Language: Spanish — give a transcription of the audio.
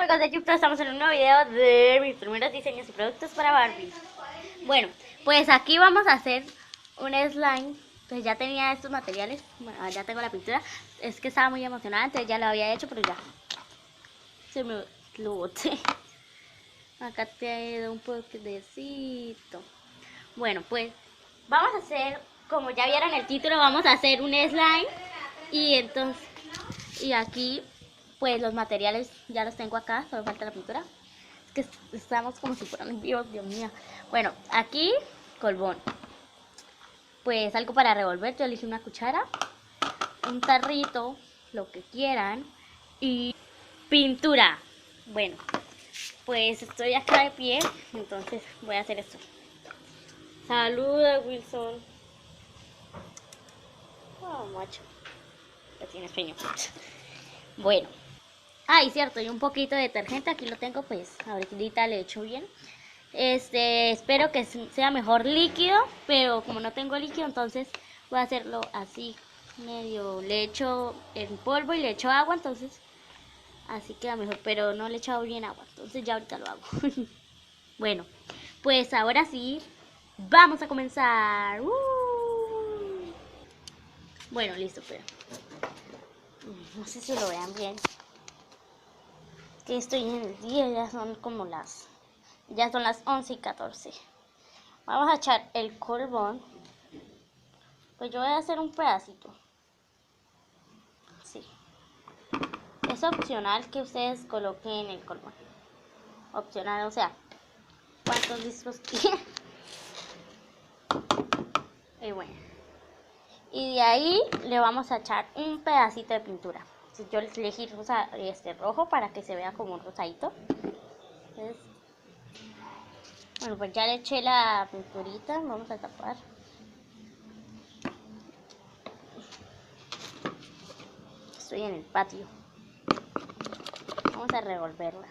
amigos de YouTube, estamos en un nuevo video de mis primeros diseños y productos para Barbie. Bueno, pues aquí vamos a hacer un slime. Pues ya tenía estos materiales, bueno, ya tengo la pintura. Es que estaba muy emocionada, entonces ya lo había hecho, pero ya se me lo boté. Acá te un poquitito. Bueno, pues vamos a hacer, como ya vieron el título, vamos a hacer un slime. Y entonces, y aquí pues los materiales ya los tengo acá, solo falta la pintura. Es que estamos como si fueran vivos, Dios mío. Bueno, aquí colbón. Pues algo para revolver, yo elegí una cuchara, un tarrito, lo que quieran, y pintura. Bueno, pues estoy acá de pie, entonces voy a hacer esto. Saluda, Wilson. Oh, macho. Ya tiene sueño. Bueno. Y cierto, y un poquito de detergente, aquí lo tengo, pues ahorita le echo bien. Espero que sea mejor líquido, pero como no tengo líquido, entonces voy a hacerlo así, medio, le echo en polvo y le echo agua, entonces así queda mejor, pero no le he echado bien agua, entonces ya ahorita lo hago. Bueno, pues ahora sí, vamos a comenzar. Bueno, listo, pero no sé si lo vean bien. Que estoy en el día, ya son como ya son las 11:14. Vamos a echar el colbón. Pues yo voy a hacer un pedacito. Sí. Es opcional que ustedes coloquen el colbón. Opcional, o sea, ¿cuántos discos tienen? Y bueno. Y de ahí le vamos a echar un pedacito de pintura. Yo les elegí rojo para que se vea como un rosadito. Entonces, bueno, pues ya le eché la pinturita. Vamos a tapar. Estoy en el patio. Vamos a revolverla.